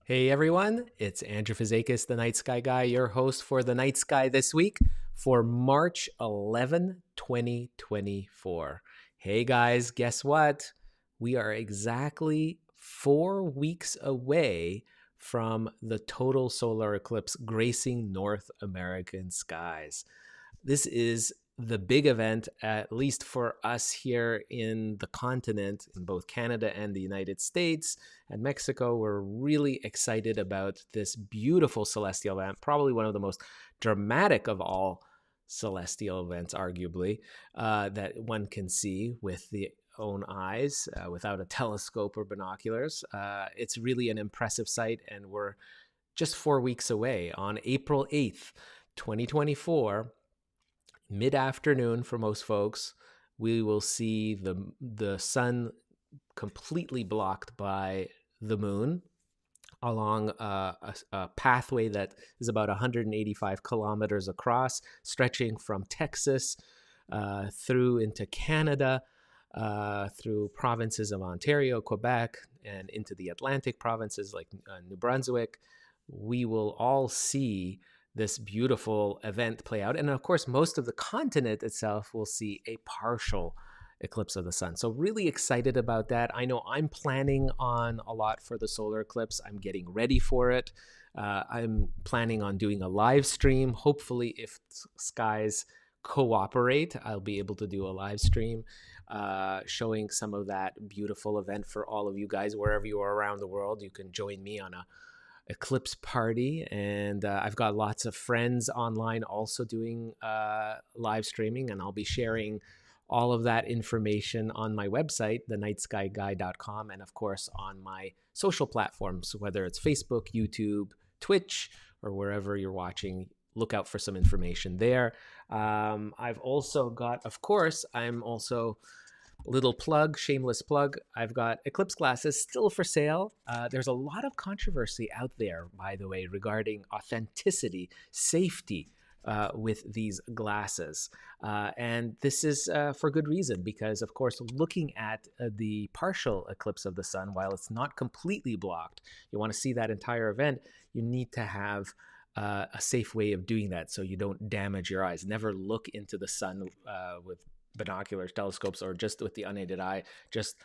Hey everyone, it's Andrew Fazekas, the Night Sky Guy, your host for the Night Sky this week for March 11, 2024. Hey guys, guess what? We are exactly 4 weeks away from the total solar eclipse gracing North American skies. This is the big event, at least for us here in the continent, in both Canada and the United States and Mexico. We're really excited about this beautiful celestial event, probably one of the most dramatic of all celestial events, arguably, that one can see with the own eyes without a telescope or binoculars. It's really an impressive sight, and we're just 4 weeks away. On April 8th, 2024, mid-afternoon for most folks, we will see the sun completely blocked by the moon along a pathway that is about 185 kilometers across, stretching from Texas through into Canada, through provinces of Ontario, Quebec, and into the Atlantic provinces like New Brunswick. We will all see this beautiful event play out. And of course, most of the continent itself will see a partial eclipse of the sun. So really excited about that. I know I'm planning on a lot for the solar eclipse. I'm getting ready for it. I'm planning on doing a live stream. Hopefully, if skies cooperate, I'll be able to do a live stream showing some of that beautiful event for all of you guys. Wherever you are around the world, you can join me on a eclipse party, and I've got lots of friends online also doing live streaming, and I'll be sharing all of that information on my website, thenightskyguy.com, and of course on my social platforms, whether it's Facebook, YouTube, Twitch, or wherever you're watching. Look out for some information there. I've also got, of course, I'm also little plug, shameless plug. I've got eclipse glasses still for sale. There's a lot of controversy out there, by the way, regarding authenticity, safety with these glasses. And this is for good reason, because, of course, looking at the partial eclipse of the sun, while it's not completely blocked, you want to see that entire event, you need to have a safe way of doing that so you don't damage your eyes. Never look into the sun with binoculars, telescopes, or just with the unaided eye. Just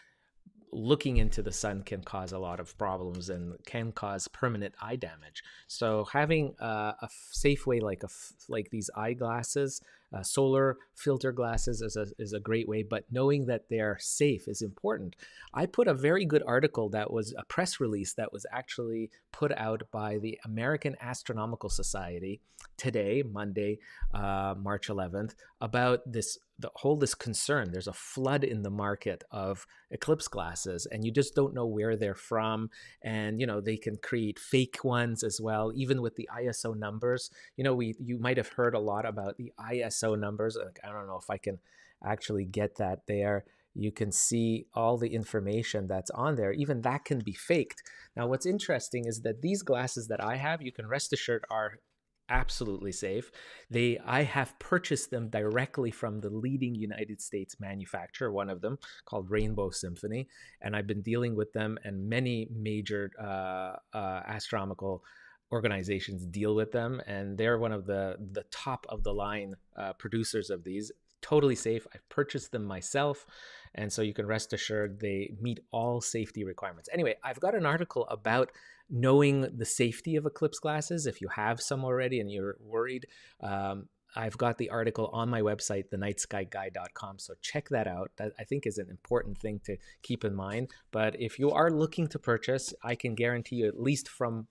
looking into the sun can cause a lot of problems and can cause permanent eye damage. So having a safe way like these eyeglasses, solar filter glasses is a great way, but knowing that they're safe is important. I put a very good article that was a press release that was actually put out by the American Astronomical Society today, Monday, March 11th, about this concern. There's a flood in the market of eclipse glasses, and you just don't know where they're from. And, they can create fake ones as well, even with the ISO numbers. You might have heard a lot about the ISO numbers. I don't know if I can actually get that there. You can see all the information that's on there. Even that can be faked. Now, what's interesting is that these glasses that I have, you can rest assured, are absolutely safe. I have purchased them directly from the leading United States manufacturer, one of them called Rainbow Symphony, and I've been dealing with them, and many major astronomical organizations deal with them, and they're one of the top of the line producers of these. Totally safe. I've purchased them myself, and so you can rest assured they meet all safety requirements. Anyway, I've got an article about knowing the safety of eclipse glasses. If you have some already and you're worried, I've got the article on my website, thenightskyguy.com. So check that out. That I think is an important thing to keep in mind. But if you are looking to purchase, I can guarantee you, at least from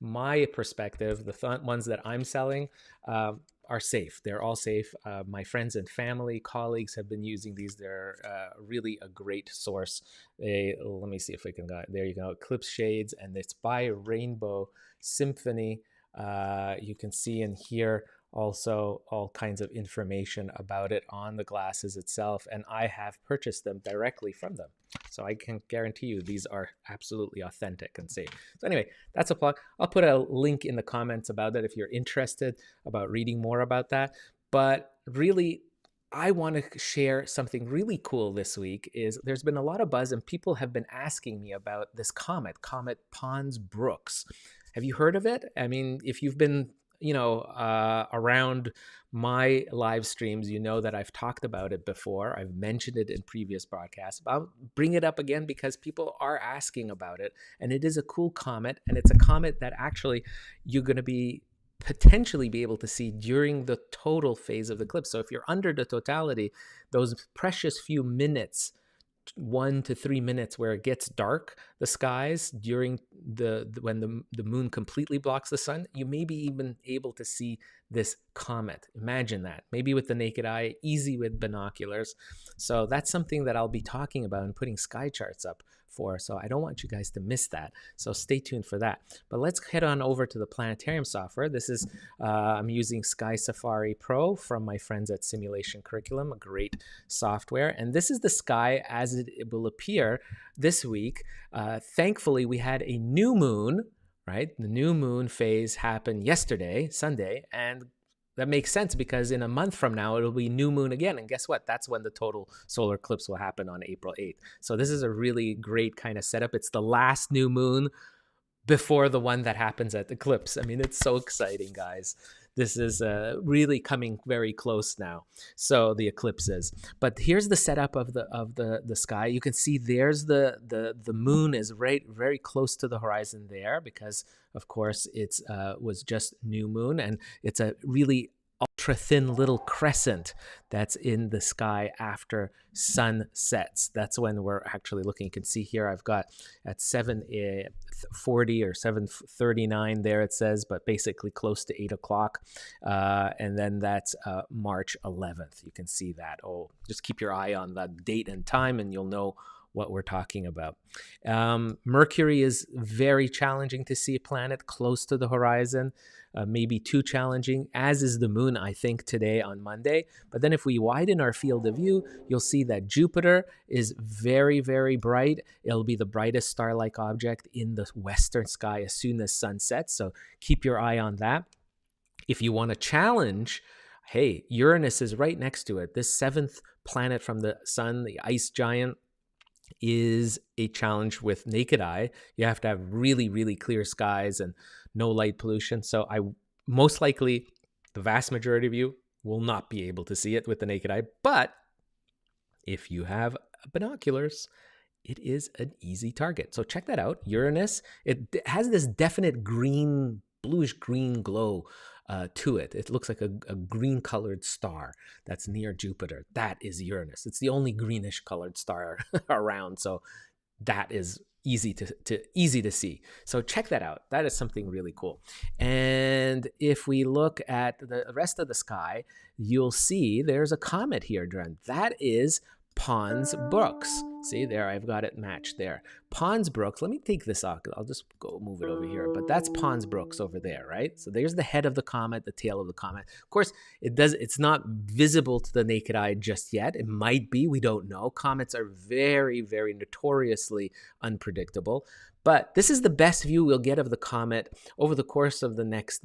my perspective, the ones that I'm selling are safe. They're all safe. My friends and family, colleagues have been using these. They're really a great source. Let me see if we can go. There you go. Eclipse Shades, and it's by Rainbow Symphony. You can see and hear also all kinds of information about it on the glasses itself, and I have purchased them directly from them. So I can guarantee you these are absolutely authentic and safe. So anyway, that's a plug. I'll put a link in the comments about that if you're interested about reading more about that. But really, I want to share something really cool this week. There's been a lot of buzz and people have been asking me about this Comet Pons-Brooks. Have you heard of it? I mean, if you've been around my live streams, you know that I've talked about it before. I've mentioned it in previous broadcasts. I'll bring it up again because people are asking about it. And it is a cool comet. And it's a comet that actually you're going to potentially be able to see during the total phase of the eclipse. So if you're under the totality, those precious few minutes, 1 to 3 minutes where it gets dark, the skies during when the moon completely blocks the sun, you may be even able to see this comet. Imagine that, maybe with the naked eye, easy with binoculars. So that's something that I'll be talking about and putting sky charts up for. So I don't want you guys to miss that. So stay tuned for that. But let's head on over to the planetarium software. This is, I'm using Sky Safari Pro from my friends at Simulation Curriculum, a great software. And this is the sky as it will appear this week. Thankfully, we had a new moon, right? The new moon phase happened yesterday, Sunday, and that makes sense because in a month from now, it'll be new moon again. And guess what? That's when the total solar eclipse will happen on April 8th. So this is a really great kind of setup. It's the last new moon before the one that happens at the eclipse. I mean, it's so exciting, guys. This is really coming very close now. So the eclipse is. But here's the setup of the sky. You can see there's the moon is right very close to the horizon there because, of course, it's was just new moon, and it's a really ultra thin little crescent that's in the sky after sun sets. That's when we're actually looking. You can see here I've got at 7:40 or 7:39 there it says, but basically close to 8 o'clock. And then that's March 11th. You can see that. Oh, just keep your eye on the date and time and you'll know what we're talking about. Mercury is very challenging to see a planet close to the horizon, maybe too challenging, as is the moon, I think, today on Monday. But then if we widen our field of view, you'll see that Jupiter is very, very bright. It'll be the brightest star-like object in the western sky as soon as sun sets. So keep your eye on that. If you want to challenge, hey, Uranus is right next to it. This seventh planet from the sun, the ice giant, is a challenge with naked eye. You have to have really, really clear skies and no light pollution. So most likely, the vast majority of you will not be able to see it with the naked eye. But if you have binoculars, it is an easy target. So check that out. Uranus, it has this definite green, bluish green glow to it. It looks like a green colored star that's near Jupiter. That is Uranus. It's the only greenish colored star around. So that is easy to see. So check that out. That is something really cool. And if we look at the rest of the sky, you'll see there's a comet here, Dren. That is Pons-Brooks. See there, I've got it matched there. Pons-Brooks, let me take this off. I'll just go move it over here. But that's Pons-Brooks over there, right? So there's the head of the comet, the tail of the comet. Of course, it's not visible to the naked eye just yet. It might be, we don't know. Comets are very, very notoriously unpredictable. But this is the best view we'll get of the comet over the course of the next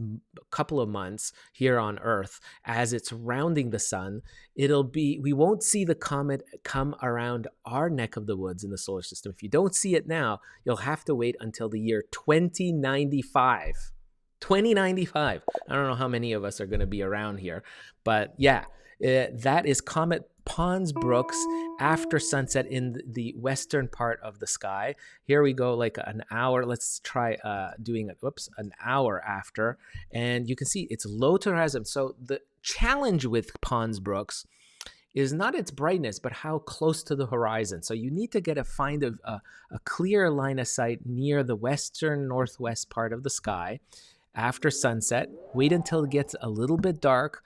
couple of months here on Earth as it's rounding the sun. We won't see the comet come around our neck of the woods in the solar system. If you don't see it now, you'll have to wait until the year 2095. 2095. I don't know how many of us are going to be around here, but yeah, that is Comet Pons-Brooks after sunset in the western part of the sky. Here we go, like an hour. Let's try doing it. An hour after, and you can see it's low to horizon. So the challenge with Pons-Brooks is not its brightness, but how close to the horizon. So you need to find a clear line of sight near the western northwest part of the sky after sunset. Wait until it gets a little bit dark.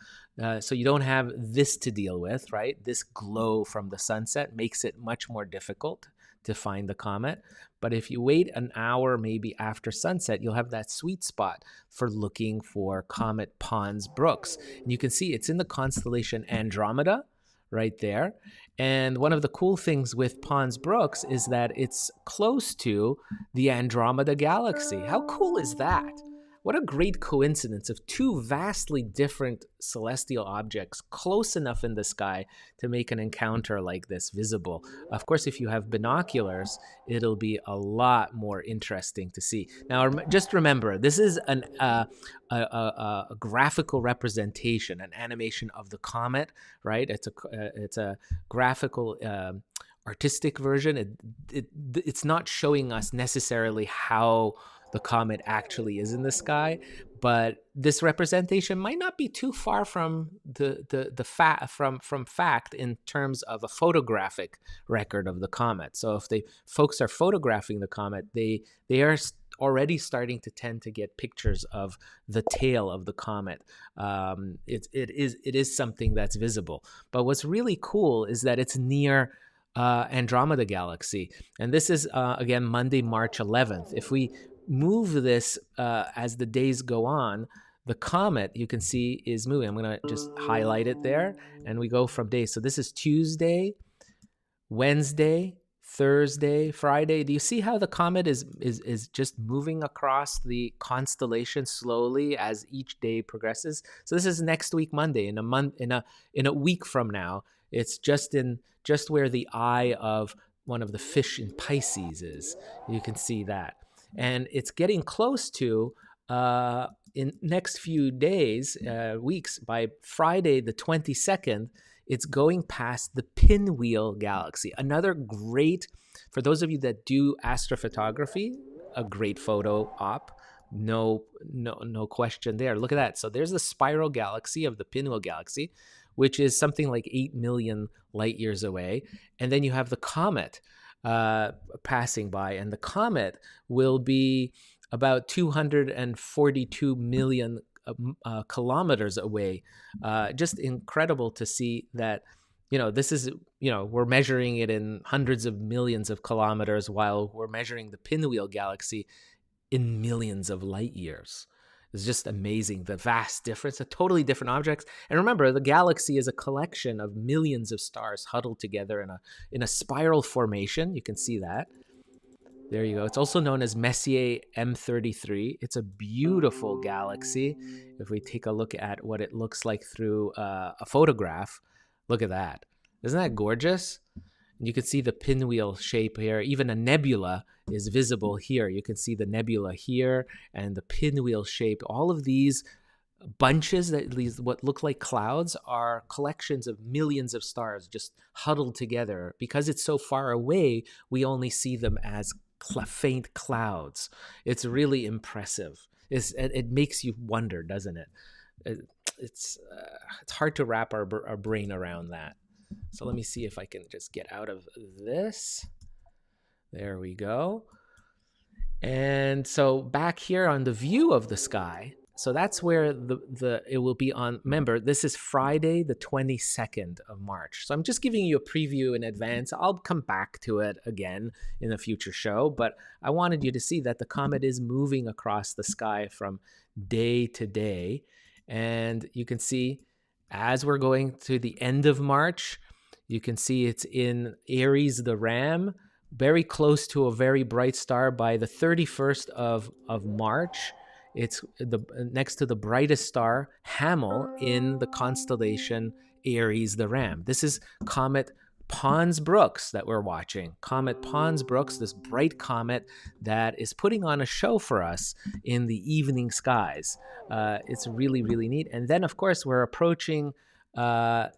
So you don't have this to deal with, right? This glow from the sunset makes it much more difficult to find the comet. But if you wait an hour maybe after sunset, you'll have that sweet spot for looking for Comet Pons-Brooks. And you can see it's in the constellation Andromeda right there. And one of the cool things with Pons-Brooks is that it's close to the Andromeda galaxy. How cool is that? What a great coincidence of two vastly different celestial objects close enough in the sky to make an encounter like this visible. Of course, if you have binoculars, it'll be a lot more interesting to see. Now, just remember, this is a graphical representation, an animation of the comet, right? It's a graphical artistic version. It's not showing us necessarily how the comet actually is in the sky, but this representation might not be too far from from fact in terms of a photographic record of the comet. So if folks are photographing the comet, they are already starting to tend to get pictures of the tail of the comet. It is something that's visible. But what's really cool is that it's near Andromeda galaxy, and this is again Monday, March 11th. If we move this as the days go on, the comet, you can see, is moving. I'm going to just highlight it there, and we go from days. So this is Tuesday, Wednesday, Thursday, Friday. Do you see how the comet is just moving across the constellation slowly as each day progresses? So this is next week, Monday. In a week from now, it's just where the eye of one of the fish in Pisces is. You can see that. And it's getting close to, in next few days, weeks, by Friday the 22nd, it's going past the Pinwheel galaxy. Another great, for those of you that do astrophotography, a great photo op. No question there. Look at that. So there's the spiral galaxy of the Pinwheel galaxy, which is something like 8 million light years away. And then you have the comet passing by, and the comet will be about 242 million kilometers away. Just incredible to see that, this is, we're measuring it in hundreds of millions of kilometers while we're measuring the Pinwheel galaxy in millions of light years. It's just amazing, the vast difference, a totally different objects. And remember, the galaxy is a collection of millions of stars huddled together in a spiral formation. You can see that. There you go. It's also known as Messier M33. It's a beautiful galaxy. If we take a look at what it looks like through a photograph, look at that. Isn't that gorgeous? You can see the pinwheel shape here. Even a nebula is visible here. You can see the nebula here and the pinwheel shape. All of these bunches, what look like clouds, are collections of millions of stars just huddled together. Because it's so far away, we only see them as faint clouds. It's really impressive. It makes you wonder, doesn't it? It's hard to wrap our brain around that. So let me see if I can just get out of this. There we go. And so back here on the view of the sky, So that's where it will be on. Remember, this is Friday, the 22nd of March. So I'm just giving you a preview in advance. I'll come back to it again in a future show, but I wanted you to see that the comet is moving across the sky from day to day. And you can see as we're going to the end of March, you can see it's in Aries, the Ram, very close to a very bright star. By the 31st of March, it's next to the brightest star, Hamel, in the constellation Aries, the Ram. This is Comet Pons-Brooks that we're watching. Comet Pons-Brooks, this bright comet that is putting on a show for us in the evening skies. It's really, really neat. And then, of course, we're approaching the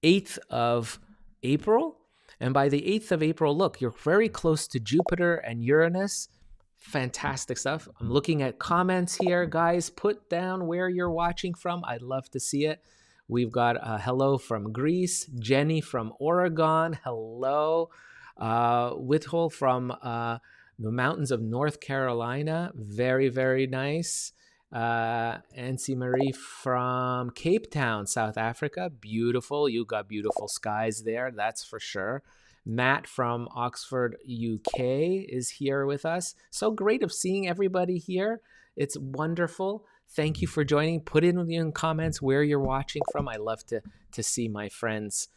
8th of April. And by the 8th of April, look, you're very close to Jupiter and Uranus. Fantastic stuff. I'm looking at comments here. Guys, put down where you're watching from. I'd love to see it. We've got hello from Greece, Jenny from Oregon, hello. Whittle from the mountains of North Carolina, very, very nice. Nancy Marie from Cape Town, South Africa, beautiful. You got beautiful skies there, that's for sure. Matt from Oxford, UK is here with us. So great of seeing everybody here. It's wonderful. Thank you for joining. Put in comments where you're watching from. I love to see my friends.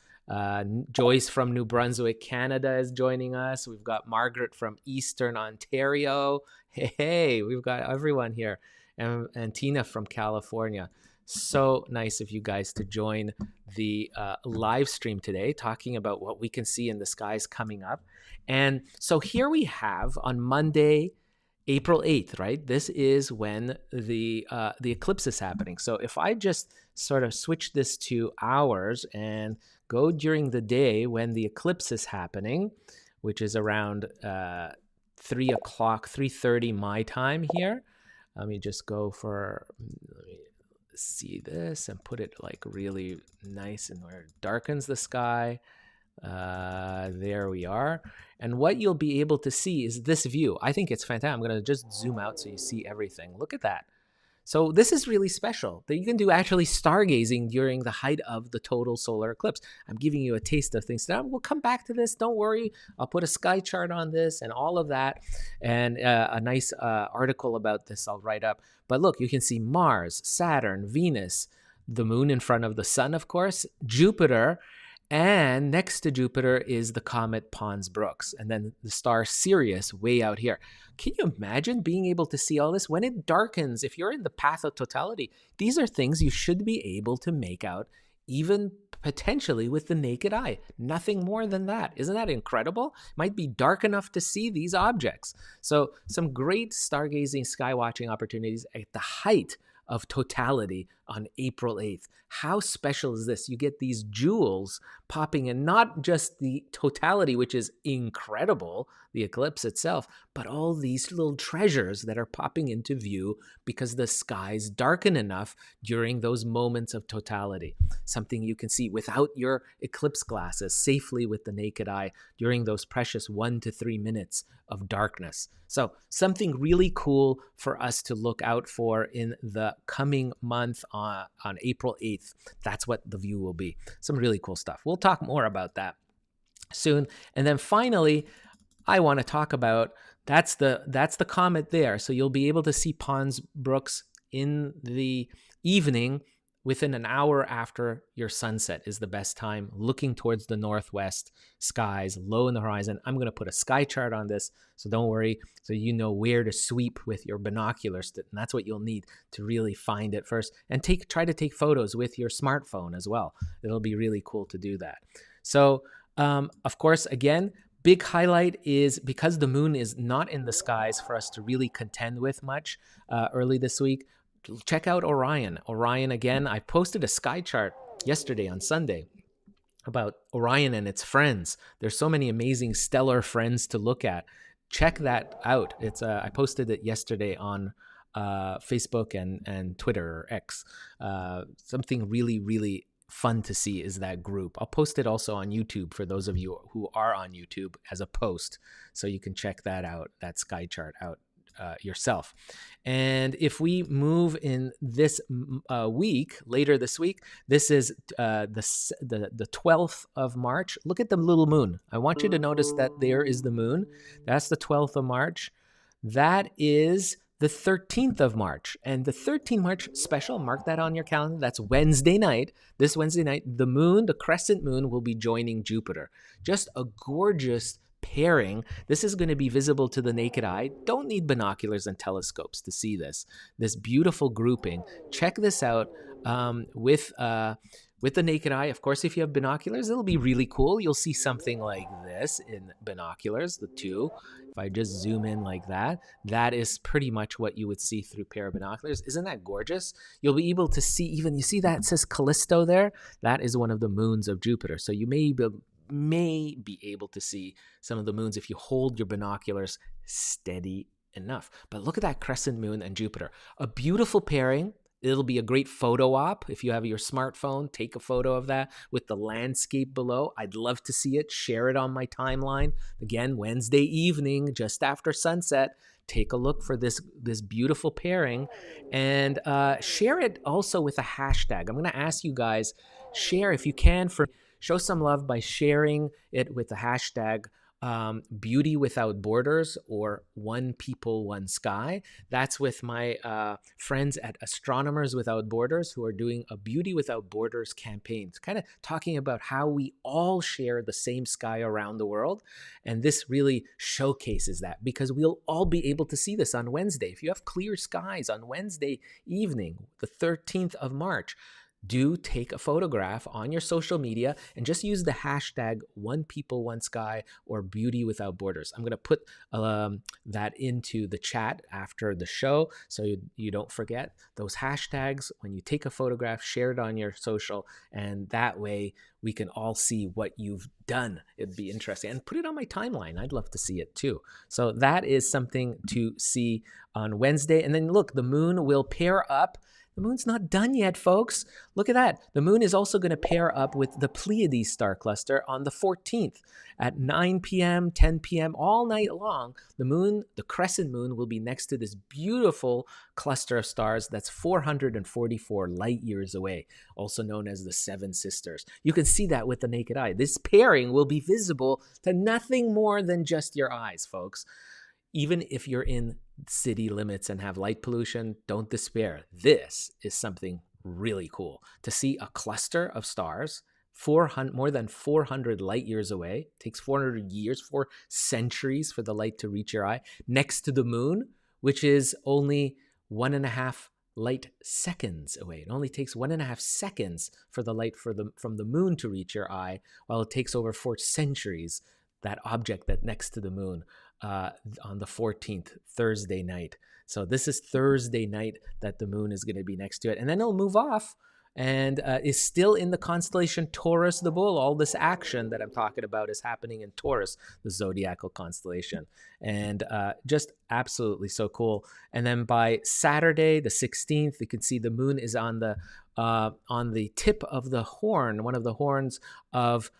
Joyce from New Brunswick, Canada is joining us. We've got Margaret from Eastern Ontario. Hey, we've got everyone here. And Tina from California. So nice of you guys to join the live stream today, talking about what we can see in the skies coming up. And so here we have on Monday, April 8th, right? This is when the eclipse is happening. So if I just sort of switch this to hours and go during the day when the eclipse is happening, which is around 3 o'clock, 3:30 my time here. Let me just go for, let me see this and put it like really nice and where it darkens the sky. There we are. And what you'll be able to see is this view. I think it's fantastic. I'm going to just zoom out so you see everything. Look at that. So this is really special that you can do actually stargazing during the height of the total solar eclipse. I'm giving you a taste of things. Now we'll come back to this. Don't worry. I'll put a sky chart on this and all of that. And a nice article about this I'll write up. But look, you can see Mars, Saturn, Venus, the moon in front of the sun, of course, Jupiter, and next to Jupiter is the comet Pons-Brooks, and then the star Sirius way out here. Can you imagine being able to see all this? When it darkens, if you're in the path of totality, these are things you should be able to make out, even potentially with the naked eye. Nothing more than that. Isn't that incredible? It might be dark enough to see these objects. So some great stargazing, sky watching opportunities at the height of totality on April 8th. How special is this? You get these jewels popping in, not just the totality, which is incredible, the eclipse itself, but all these little treasures that are popping into view because the skies darken enough during those moments of totality. Something you can see without your eclipse glasses safely with the naked eye during those precious 1 to 3 minutes of darkness. So something really cool for us to look out for in the coming month on April 8th. That's what the view will be. Some really cool stuff. We'll talk more about that soon. And then finally, I want to talk about, that's the comet there. So you'll be able to see Pons-Brooks in the evening within an hour after your sunset is the best time, looking towards the northwest skies, low in the horizon. I'm going to put a sky chart on this, so don't worry, so you know where to sweep with your binoculars. And that's what you'll need to really find it first. And try to take photos with your smartphone as well. It'll be really cool to do that. So, of course, again, big highlight is because the moon is not in the skies for us to really contend with much early this week. Check out Orion. Orion, again, I posted a sky chart yesterday on Sunday about Orion and its friends. There's so many amazing stellar friends to look at. Check that out. It's I posted it yesterday on Facebook and Twitter or X. Something really, really fun to see is that group. I'll post it also on YouTube for those of you who are on YouTube as a post, so you can check that out, that sky chart out yourself. And if we move in this week, later this week, this is the 12th of March. Look at the little moon. I want you to notice that there is the moon. That's the 12th of March. That is the 13th of March. And the 13th March special, mark that on your calendar. That's Wednesday night. This Wednesday night, the moon, the crescent moon, will be joining Jupiter. Just a gorgeous pairing. This is going to be visible to the naked eye. Don't need binoculars and telescopes to see this beautiful grouping. Check this out with the naked eye. Of course, if you have binoculars, it'll be really cool. You'll see something like this in binoculars, the two. If I just zoom in like that, that is pretty much what you would see through a pair of binoculars. Isn't that gorgeous? You'll be able to see, even, you see that it says Callisto there? That is one of the moons of Jupiter. So you may be able to see some of the moons if you hold your binoculars steady enough. But look at that crescent moon and Jupiter. A beautiful pairing. It'll be a great photo op. If you have your smartphone, take a photo of that with the landscape below. I'd love to see it. Share it on my timeline. Again, Wednesday evening, just after sunset. Take a look for this beautiful pairing, and share it also with a hashtag. I'm going to ask you guys, share if you can, show some love by sharing it with the hashtag Beauty Without Borders or One People, One Sky. That's with my friends at Astronomers Without Borders, who are doing a Beauty Without Borders campaign. It's kind of talking about how we all share the same sky around the world. And this really showcases that, because we'll all be able to see this on Wednesday. If you have clear skies on Wednesday evening, the 13th of March, do take a photograph on your social media and just use the hashtag One People, One Sky or Beauty Without Borders. I'm going to put that into the chat after the show, so you don't forget those hashtags. When you take a photograph, share it on your social, and that way we can all see what you've done. It'd be interesting. And put it on my timeline. I'd love to see it too. So that is something to see on Wednesday. And then look, the moon will pair up. The moon's not done yet, folks. Look at that. The moon is also going to pair up with the Pleiades star cluster on the 14th at 9 p.m., 10 p.m., all night long. The moon, the crescent moon, will be next to this beautiful cluster of stars that's 444 light years away, also known as the Seven Sisters. You can see that with the naked eye. This pairing will be visible to nothing more than just your eyes, folks. Even if you're in city limits and have light pollution, don't despair. This is something really cool. To see a cluster of stars, more than 400 light years away, takes 400 years, 4 centuries for the light to reach your eye, next to the moon, which is only 1.5 light seconds away. It only takes 1.5 seconds for the light from the moon to reach your eye, while it takes over 4 centuries, that object that next to the moon, on the 14th, Thursday night. So this is Thursday night that the moon is going to be next to it. And then it'll move off and is still in the constellation Taurus the Bull. All this action that I'm talking about is happening in Taurus, the zodiacal constellation. And just absolutely so cool. And then by Saturday, the 16th, you can see the moon is on the tip of the horn, one of the horns of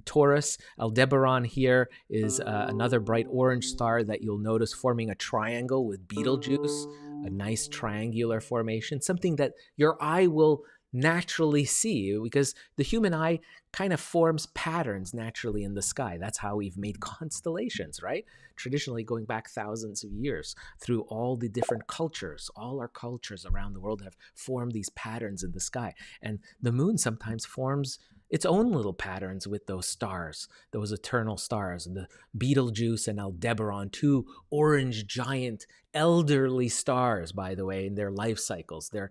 Taurus. Aldebaran here is another bright orange star that you'll notice forming a triangle with Betelgeuse, a nice triangular formation, something that your eye will naturally see, because the human eye kind of forms patterns naturally in the sky. That's how we've made constellations, right? Traditionally, going back thousands of years through all the different cultures, all our cultures around the world have formed these patterns in the sky. And the moon sometimes forms its own little patterns with those stars, those eternal stars, the Betelgeuse and Aldebaran, 2 orange giant elderly stars, by the way, in their life cycles. They're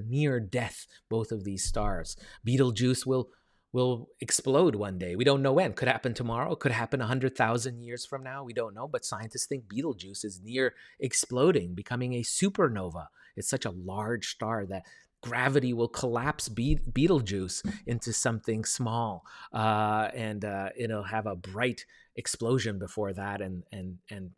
near death, both of these stars. Betelgeuse will explode one day. We don't know when. Could happen tomorrow. Could happen 100,000 years from now. We don't know. But scientists think Betelgeuse is near exploding, becoming a supernova. It's such a large star that gravity will collapse Betelgeuse into something small, and it'll have a bright explosion before that, and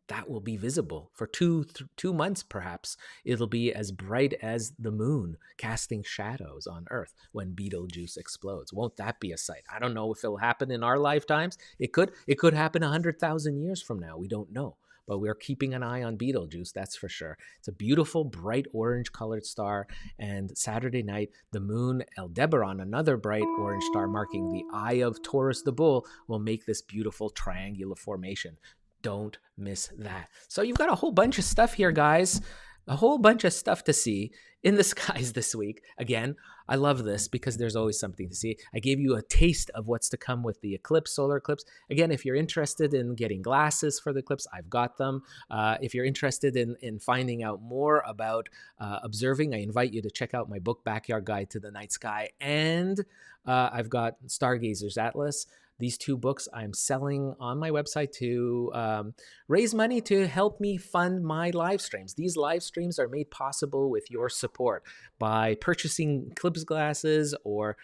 that will be visible for two months. Perhaps it'll be as bright as the moon, casting shadows on Earth when Betelgeuse explodes. Won't that be a sight? I don't know if it'll happen in our lifetimes. It could happen 100,000 years from now. We don't know. but we're keeping an eye on Betelgeuse, that's for sure. It's a beautiful, bright orange colored star. And Saturday night, the moon Aldebaran, another bright orange star marking the eye of Taurus the bull, will make this beautiful triangular formation. Don't miss that. So you've got a whole bunch of stuff here, guys. A whole bunch of stuff to see in the skies this week. Again, I love this because there's always something to see. I gave you a taste of what's to come with the eclipse, solar eclipse. Again, if you're interested in getting glasses for the eclipse, I've got them. If you're interested in finding out more about observing, I invite you to check out my book, Backyard Guide to the Night Sky. And I've got Stargazer's Atlas. These two books I'm selling on my website to raise money to help me fund my live streams. These live streams are made possible with your support by purchasing Eclipse glasses or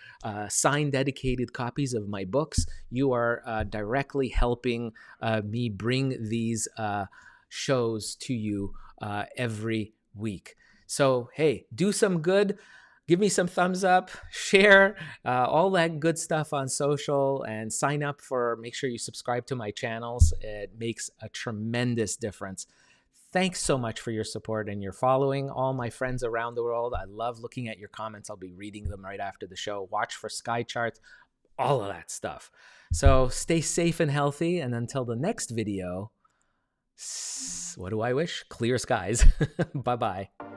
signed dedicated copies of my books. You are directly helping me bring these shows to you every week. So, hey, do some good. Give me some thumbs up, share all that good stuff on social, and sign up make sure you subscribe to my channels. It makes a tremendous difference. Thanks so much for your support and your following. All my friends around the world, I love looking at your comments. I'll be reading them right after the show. Watch for sky charts, all of that stuff. So stay safe and healthy. And until the next video, what do I wish? Clear skies. Bye-bye.